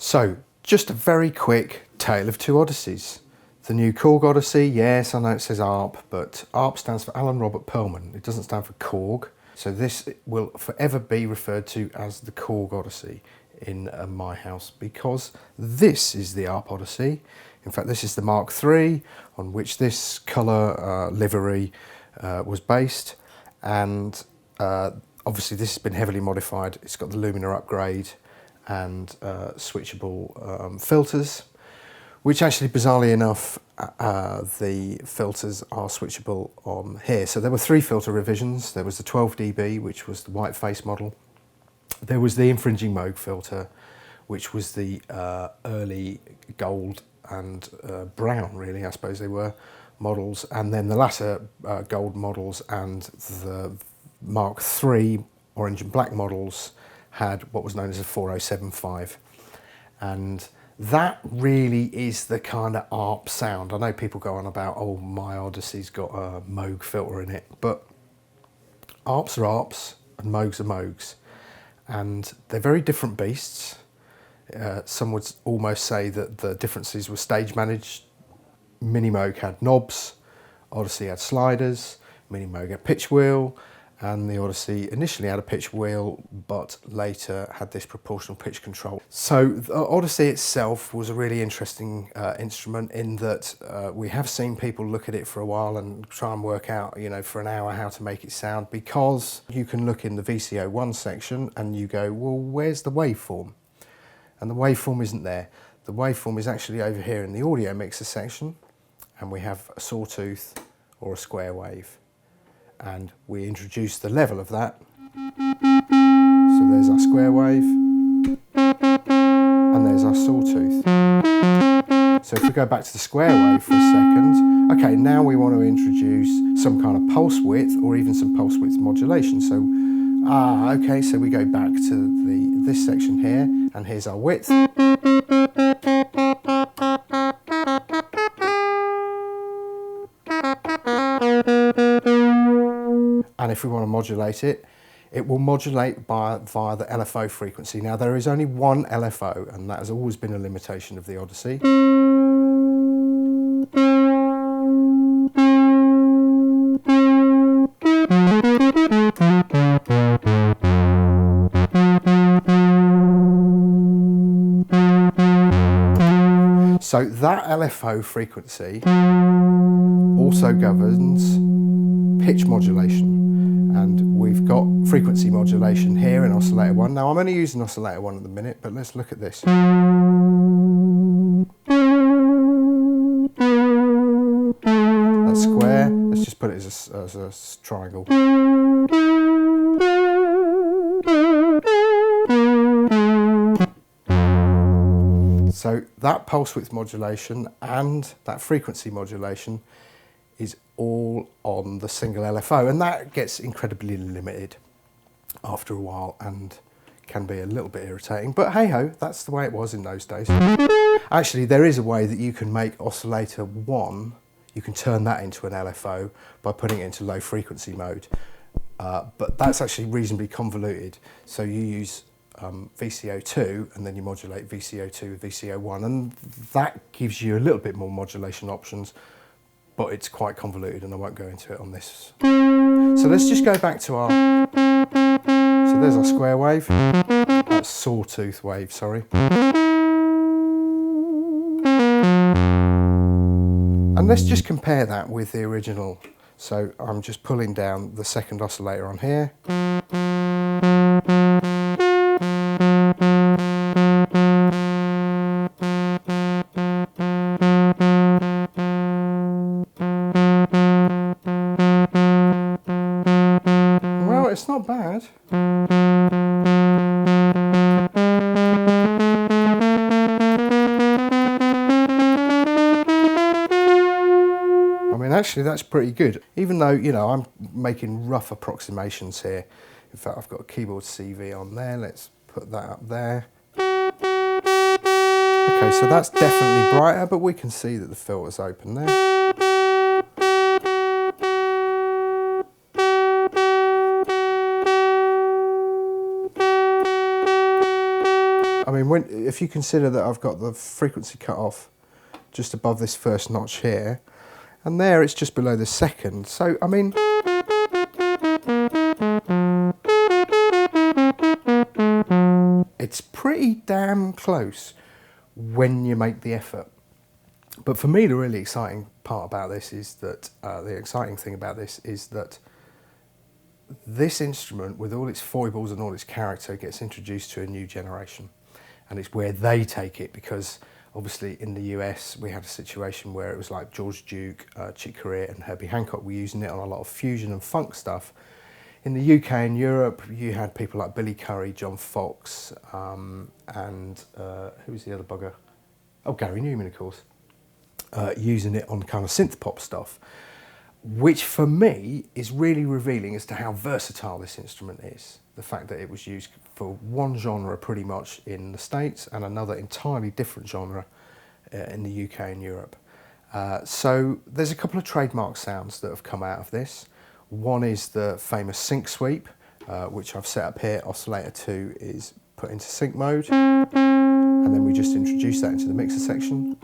So, just a very quick tale of two Odysseys. The new Korg Odyssey, yes, I know it says ARP, but ARP stands for Alan Robert Perlman. It doesn't stand for Korg. So this will forever be referred to as the Korg Odyssey in my house, because this is the ARP Odyssey. In fact, this is the Mark III on which this colour livery was based, and obviously this has been heavily modified. It's got the Lumina upgrade and switchable filters, which actually, bizarrely enough, the filters are switchable on here. So there were three filter revisions. There was the 12 dB, which was the white face model. There was the infringing Moog filter, which was the early gold and brown, really, I suppose they were, models. And then the latter gold models and the Mark III orange and black models had what was known as a 4075. And that really is the kind of ARP sound. I know people go on about, oh, my Odyssey's got a Moog filter in it, but ARPs are ARPs and Moogs are Moogs. And they're very different beasts. Some would almost say that the differences were stage managed. Mini Moog had knobs, Odyssey had sliders, Mini Moog had pitch wheel, and the Odyssey initially had a pitch wheel, but later had this proportional pitch control. So the Odyssey itself was a really interesting instrument in that we have seen people look at it for a while and try and work out, you know, for an hour how to make it sound, because you can look in the VCO1 section and you go, well, where's the waveform? And the waveform isn't there. The waveform is actually over here in the audio mixer section, and we have a sawtooth or a square wave. And we introduce the level of that. So there's our square wave, and there's our sawtooth. So if we go back to the square wave for a second, okay, now we want to introduce some kind of pulse width or even some pulse width modulation. So, okay, so we go back to this section here, and here's our width. And if we want to modulate it, it will modulate via the LFO frequency. Now, there is only one LFO, and that has always been a limitation of the Odyssey. So that LFO frequency also governs pitch modulation. And we've got frequency modulation here in oscillator 1. Now, I'm only using oscillator 1 at the minute, but let's look at this. That's square. Let's just put it as a triangle. So that pulse width modulation and that frequency modulation is all on the single LFO, and that gets incredibly limited after a while and can be a little bit irritating, but hey ho, that's the way it was in those days. Actually, there is a way that you can make oscillator 1, you can turn that into an LFO by putting it into low frequency mode, but that's actually reasonably convoluted. So you use VCO2 and then you modulate VCO2 with VCO1, and that gives you a little bit more modulation options, but it's quite convoluted and I won't go into it on this. So let's just go back to our, so there's our square wave, that's sawtooth wave, sorry. And let's just compare that with the original. So I'm just pulling down the second oscillator on here. It's not bad. I mean, actually, that's pretty good. Even though, you know, I'm making rough approximations here. In fact, I've got a keyboard CV on there. Let's put that up there. Okay, so that's definitely brighter, but we can see that the filter's open there. I mean, if you consider that I've got the frequency cut off just above this first notch here, and there it's just below the second. So, I mean, it's pretty damn close when you make the effort. But for me, the really exciting part about this is that, the exciting thing about this is that this instrument, with all its foibles and all its character, gets introduced to a new generation. And it's where they take it, because obviously in the US we had a situation where it was like George Duke, Chick Corea and Herbie Hancock were using it on a lot of fusion and funk stuff. In the UK and Europe you had people like Billy Currie, John Fox, and who was the other bugger? Oh, Gary Newman, of course, using it on kind of synth pop stuff, which for me is really revealing as to how versatile this instrument is. The fact that it was used for one genre pretty much in the States and another entirely different genre in the UK and Europe. So there's a couple of trademark sounds that have come out of this. One is the famous sync sweep, which I've set up here. Oscillator 2 is put into sync mode, and then we just introduce that into the mixer section.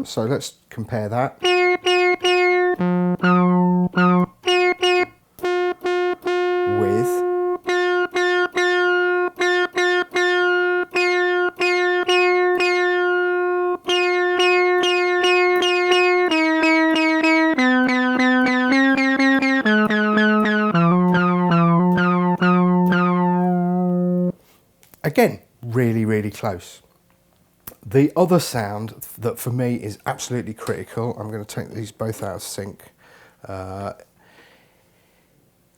So let's compare that with again, really, really close. The other sound that for me is absolutely critical, I'm going to take these both out of sync,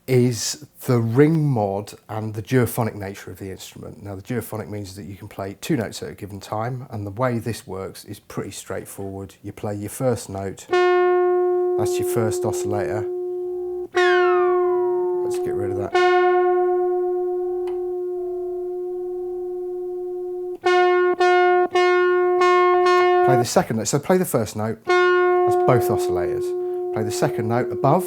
is the ring mod and the duophonic nature of the instrument. Now, the duophonic means that you can play two notes at a given time, and the way this works is pretty straightforward. You play your first note, that's your first oscillator. Let's get rid of that. Play the second note, so play the first note, that's both oscillators. Play the second note above.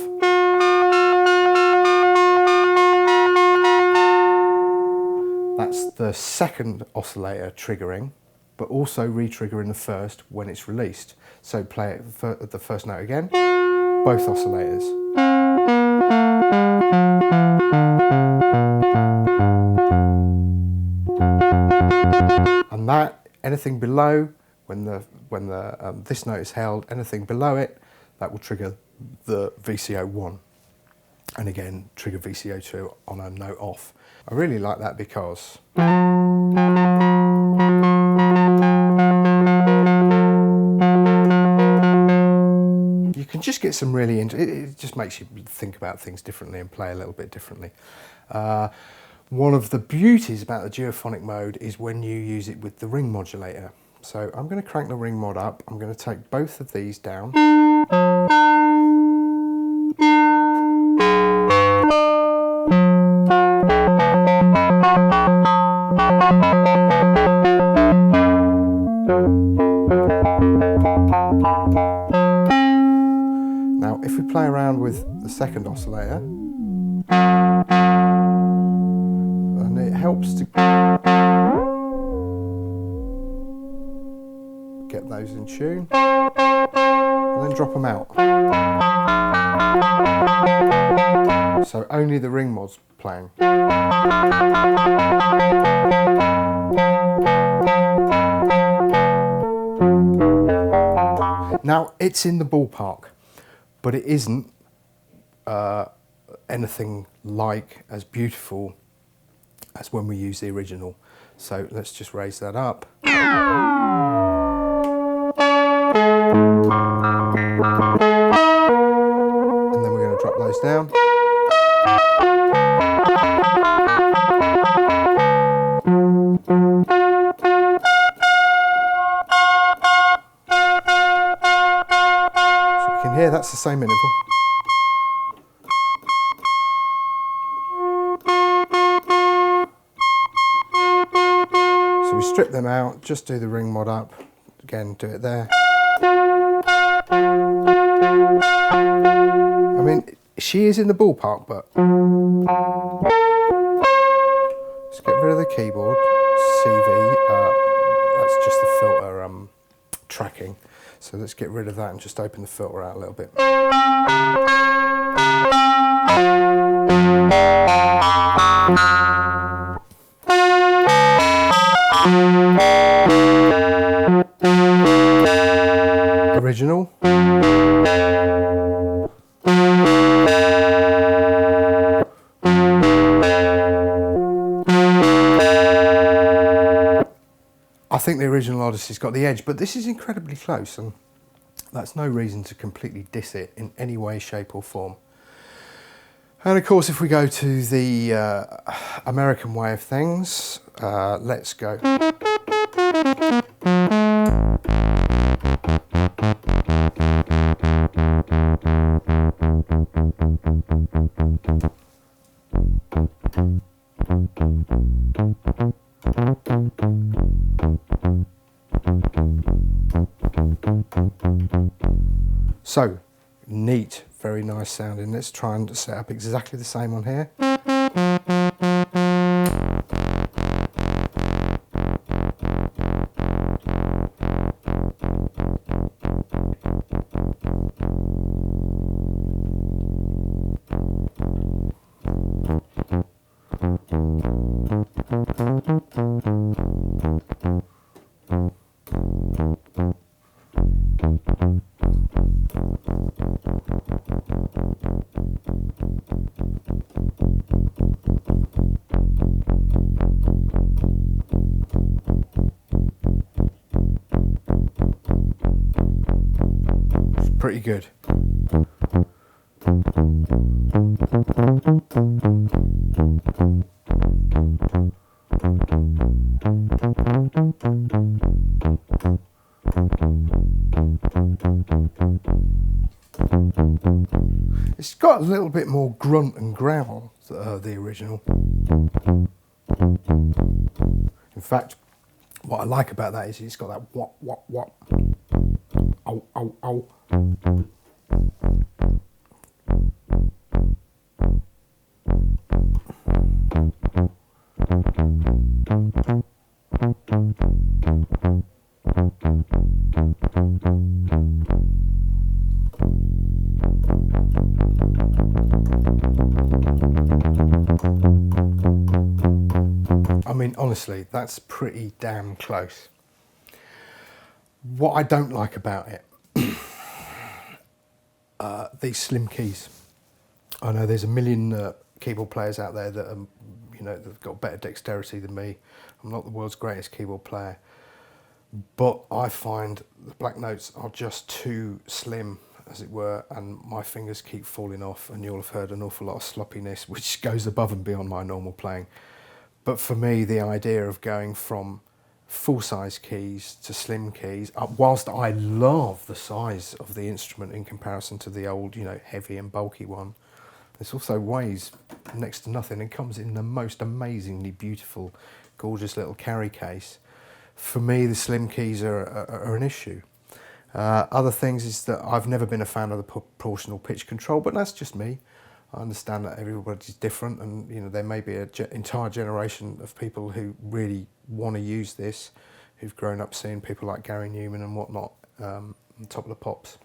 That's the second oscillator triggering, but also re-triggering the first when it's released. So play it the first note again, both oscillators. And that, anything below, when this note is held, anything below it, that will trigger the VCO1. And again, trigger VCO2 on a note off. I really like that because you can just get some really, it just makes you think about things differently and play a little bit differently. One of the beauties about the duophonic mode is when you use it with the ring modulator. So I'm going to crank the ring mod up, I'm going to take both of these down. Now if we play around with the second oscillator, and it helps to get those in tune, and then drop them out. So only the ring mod's playing. Now it's in the ballpark, but it isn't anything like as beautiful as when we use the original. So let's just raise that up. And then we're going to drop those down. So we can hear that's the same interval. So we strip them out, just do the ring mod up, again do it there. she is in the ballpark, but let's get rid of the keyboard CV. That's just the filter tracking. So let's get rid of that and just open the filter out a little bit. Original. I think the original Odyssey's got the edge, but this is incredibly close, and that's no reason to completely diss it in any way, shape or form. And of course, if we go to the American way of things, let's go. So, neat, very nice sounding. Let's try and set up exactly the same on here. It's pretty good. It's got a little bit more grunt and growl than the original. In fact, what I like about that is it's got that wop, wop, wop. Ow, ow, ow. I mean, honestly, that's pretty damn close. What I don't like about it, these slim keys. I know there's a million keyboard players out there that are, you know, they've got better dexterity than me. I'm not the world's greatest keyboard player, but I find the black notes are just too slim, as it were, and my fingers keep falling off, and you'll have heard an awful lot of sloppiness, which goes above and beyond my normal playing. But for me, the idea of going from full-size keys to slim keys, whilst I love the size of the instrument in comparison to the old, you know, heavy and bulky one, this also weighs next to nothing and comes in the most amazingly beautiful, gorgeous little carry case. For me, the slim keys are an issue. Other things is that I've never been a fan of the proportional pitch control, but that's just me. I understand that everybody's different, and you know, there may be an entire generation of people who really want to use this, who've grown up seeing people like Gary Newman and whatnot on top of the pops.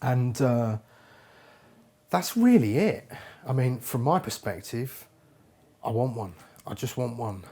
And that's really it. I mean, from my perspective, I want one. I just want one.